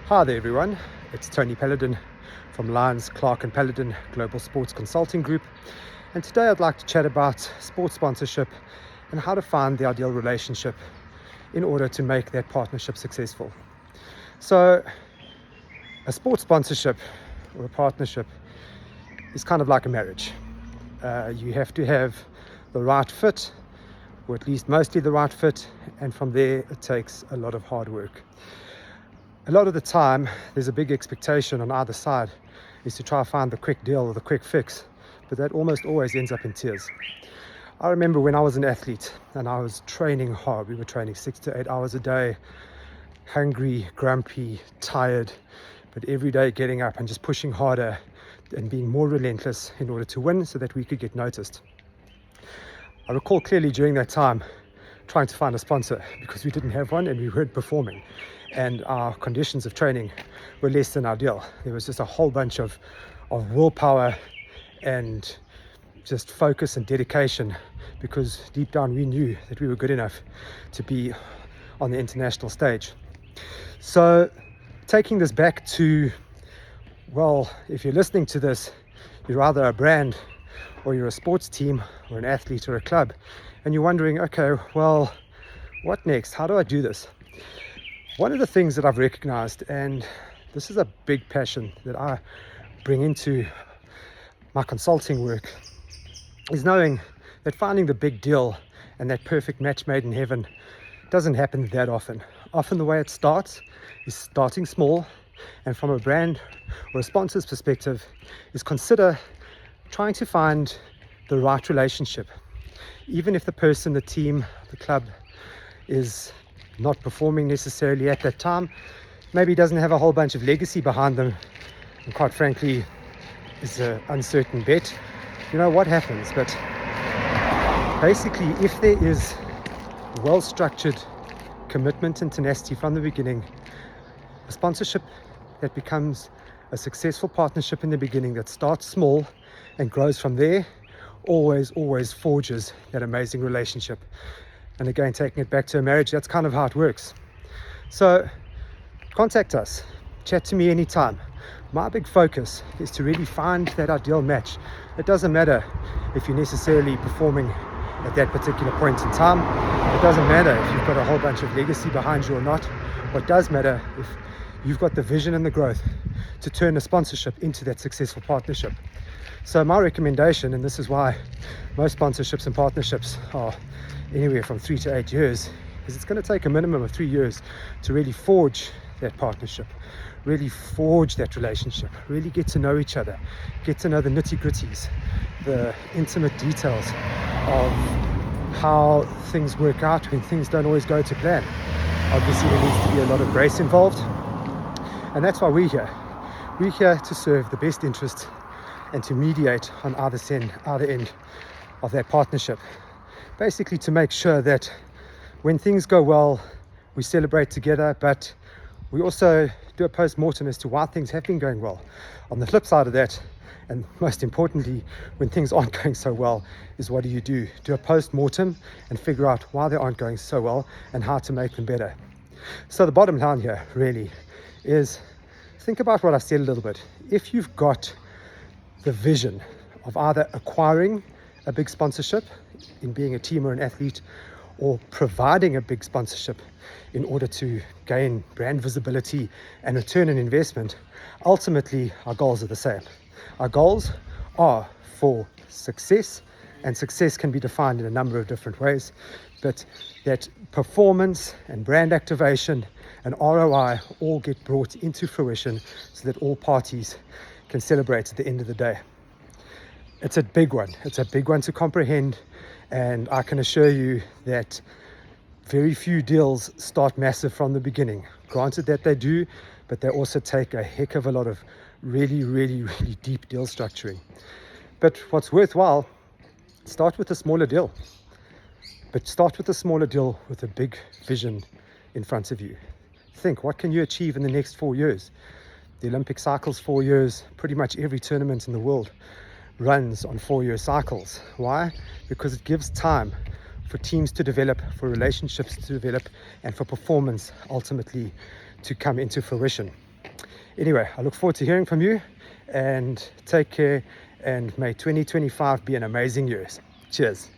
Hi there everyone, it's Tony Paladin from Lyons, Clark and Paladin Global Sports Consulting Group, and today I'd like to chat about sports sponsorship and how to find the ideal relationship in order to make that partnership successful. So a sports sponsorship or a partnership is kind of like a marriage. You have to have the right fit, or at least mostly the right fit, and from there it takes a lot of hard work. A lot of the time there's a big expectation on either side is to try to find the quick deal or the quick fix, but that almost always ends up in tears. I remember when I was an athlete and I was training hard. We were training 6 to 8 hours a day, hungry, grumpy, tired, but every day getting up and just pushing harder and being more relentless in order to win so that we could get noticed. I recall clearly during that time trying to find a sponsor because we didn't have one and we weren't performing, and our conditions of training were less than ideal. There was just a whole bunch of willpower and just focus and dedication, because deep down we knew that we were good enough to be on the international stage. So taking this back to, well, if you're listening to this, you're either a brand or you're a sports team or an athlete or a club, and you're wondering, okay, well, what next? How do I do this? One of the things that I've recognized, and this is a big passion that I bring into my consulting work, is knowing that finding the big deal and that perfect match made in heaven doesn't happen that often. Often the way it starts is starting small, and from a brand or a sponsor's perspective is consider trying to find the right relationship. Even if the person, the team, the club is not performing necessarily at that time, maybe doesn't have a whole bunch of legacy behind them, and quite frankly is an uncertain bet, you know what happens. But basically, if there is well-structured commitment and tenacity from the beginning, a sponsorship that becomes a successful partnership in the beginning, that starts small and grows from there, always forges that amazing relationship. And again, taking it back to a marriage, that's kind of how it works. So contact us, chat to me anytime. My big focus is to really find that ideal match. It doesn't matter if you're necessarily performing at that particular point in time. It doesn't matter if you've got a whole bunch of legacy behind you or not. What does matter if you've got the vision and the growth to turn a sponsorship into that successful partnership. So my recommendation, and this is why most sponsorships and partnerships are anywhere from 3 to 8 years, is it's going to take a minimum of 3 years to really forge that partnership, really forge that relationship, really get to know each other, get to know the nitty-gritties, the intimate details of how things work out when things don't always go to plan. Obviously there needs to be a lot of grace involved, and that's why we're here. We're here to serve the best interest and to mediate on either end of that partnership. Basically to make sure that when things go well, we celebrate together, but we also do a post-mortem as to why things have been going well. On the flip side of that, and most importantly, when things aren't going so well, is what do you do? Do a post-mortem and figure out why they aren't going so well and how to make them better. So the bottom line here really is, think about what I said a little bit. If you've got the vision of either acquiring a big sponsorship in being a team or an athlete, or providing a big sponsorship in order to gain brand visibility and return on investment, ultimately our goals are the same. Our goals are for success, and success can be defined in a number of different ways, but that performance and brand activation and ROI all get brought into fruition so that all parties can celebrate at the end of the day. It's a big one. It's a big one to comprehend, and I can assure you that very few deals start massive from the beginning. Granted that they do, but they also take a heck of a lot of really deep deal structuring. But what's worthwhile, start with a smaller deal. But start with a smaller deal with a big vision in front of you. Think, what can you achieve in the next 4 years? The Olympic cycle's 4 years. Pretty much every tournament in the world runs on 4-year cycles. Why? Because it gives time for teams to develop, for relationships to develop, and for performance ultimately to come into fruition. Anyway, I look forward to hearing from you, and take care, and may 2025 be an amazing year. Cheers.